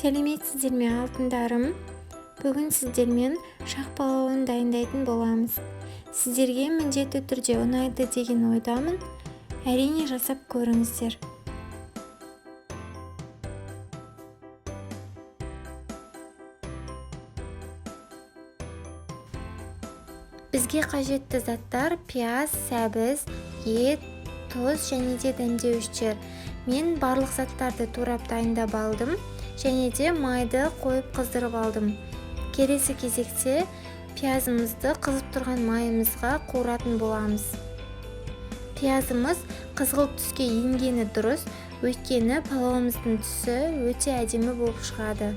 Сәлеметсіздер ме, алтындарым? Бүгін сіздермен шақ палауын дайындайтын боламыз. Сіздерге міндетті түрде ұнайды деген ойдамын. Әрине жасап көріңіздер. Бізге қажетті заттар: пияз, сәбіз, ет, тұз және де дәмдеуіштер. Мен барлық заттарды турап дайындап алдым және де майды қойып қыздырып алдым. Келесі кезекте пиязымызды қызып тұрған майымызға қуыратын боламыз. Пиязымыз қызғылт түске енгені дұрыс, өйткені палауымыздың түсі өте әдемі болып шығады.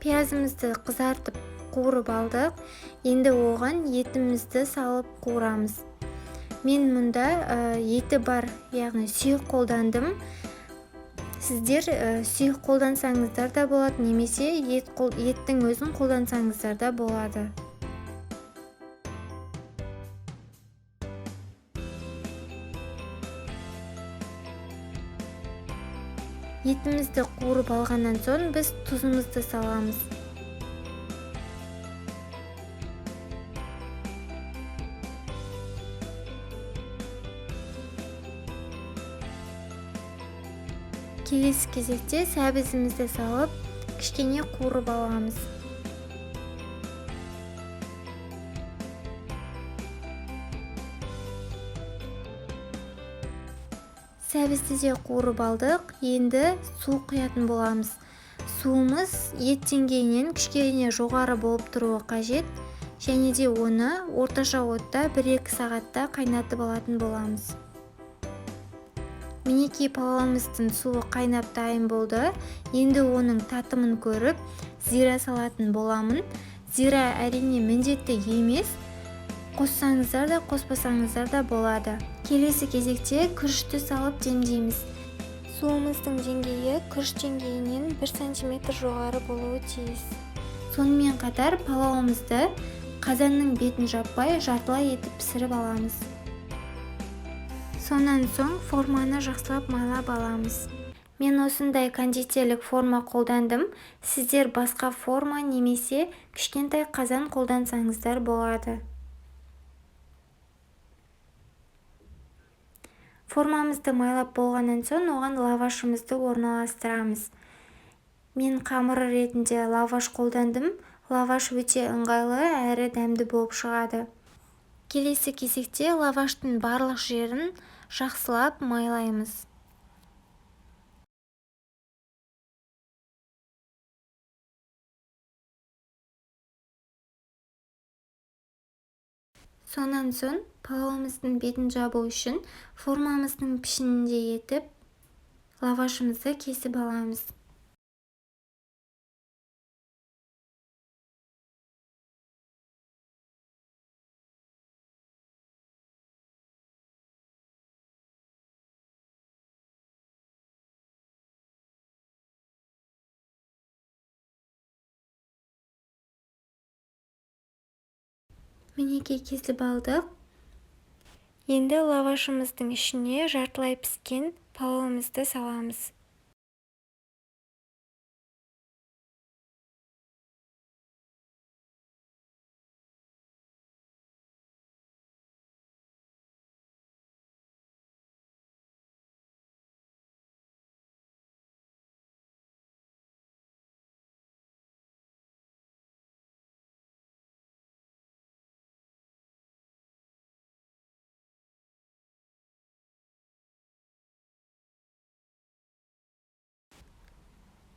Пиязымызды қызартып қуырып алдық. Енді оған етімізді салып қуырамыз. Мен мұнда еті бар, яғни сүйек қолдандым. Сіздер сүйек қолдансаңыздар да болады, немесе еттің өзін қолдансаңыздар да болады. Етімізді қуырып алғаннан соң біз тұзымызды саламыз. Келесі кезекте сәбізімізді салып, кішкене қуырып аламыз. Сәбізді де қуырып алдық. Енді су құятын боламыз. Суымыз ет деңгейінен кішкене жоғары болып тұруы қажет, және де оны орташа отта 1-2 сағатта қайнатып алатын боламыз. Мінекей палауымыздың суы қайнап дайын болды. Енді оның татымын көріп, зира салатын боламын. Зира әрине міндетті емес, қоссаңыздар да қоспасаңыздар да болады. Келесі кезекте күрішті салып демдейміз. Суымыздың деңгейі күріш деңгейінен 1 см жоғары болуы тиіс. Сонымен қатар палауымызды қазанның бетін жаппай жартылай етіп пісіріп аламыз. Сонан соң форманы жақсылап майлап аламыз. Мен осындай кондитерлік форма қолдандым. Сіздер басқа форма немесе кішкентай қазан қолдансаңыздар болады. Формамызды майлап болғаннан соң оған лавашымызды орналастырамыз. Мен қамыр ретінде лаваш қолдандым. Лаваш өте ыңғайлы әрі дәмді болып шығады. Келесі кезекте лаваштың барлық жерін жақсылап майлаймыз. Сонан соң палауымыздың бетін жабу үшін формамыздың пішінінде етіп лавашымызды кесіп аламыз. Мінекей кесіп алдық. Енді лавашымыздың ішіне жартылай піскен палауымызды саламыз.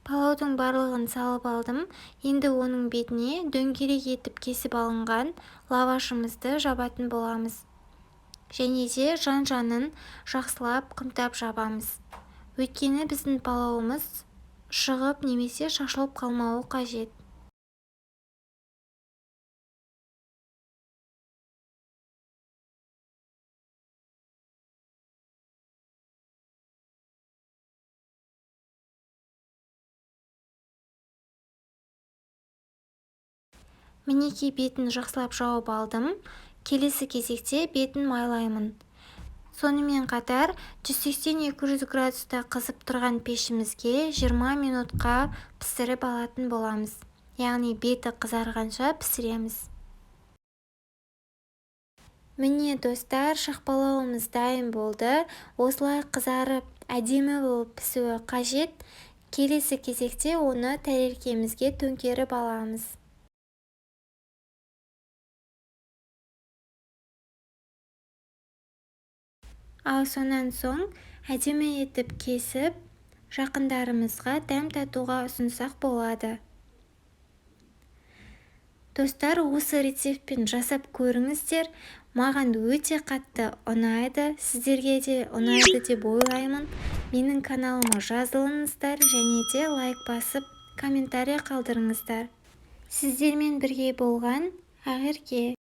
Палаудың барлығын салып алдым. Енді оның бетіне дөңгелек етіп кесіп алынған лавашымызды жабатын боламыз. Және де жан-жанын жақсылап қымтап жабамыз. Өйткені біздің палауымыз шығып немесе шашылып қалмауы қажет. Мінекей бетін жақсылап жауып алдым. Келесі кезекте бетін майлаймын. Сонымен қатар 180-200 градуста қызып тұрған пешімізге 20 минутқа пісіріп алатын боламыз. Яғни беті қызарғанша пісіреміз. Міне достар, шақпалауымыз дайын болды. Осылай қызарып, әдемі болып пісуі қажет. Келесі кезекте оны тәрелкемізге төңкеріп аламыз. Ал сонан соң әдемі етіп кесіп, жақындарымызға дәм татуға ұсынсақ болады. Достар, осы рецептпен жасап көріңіздер. Маған өте қатты ұнайды. Сіздерге де ұнайды деп ойлаймын. Менің каналыма жазылыңыздар және де лайк басып, комментарий қалдырыңыздар. Сіздермен бірге болған Ақерке.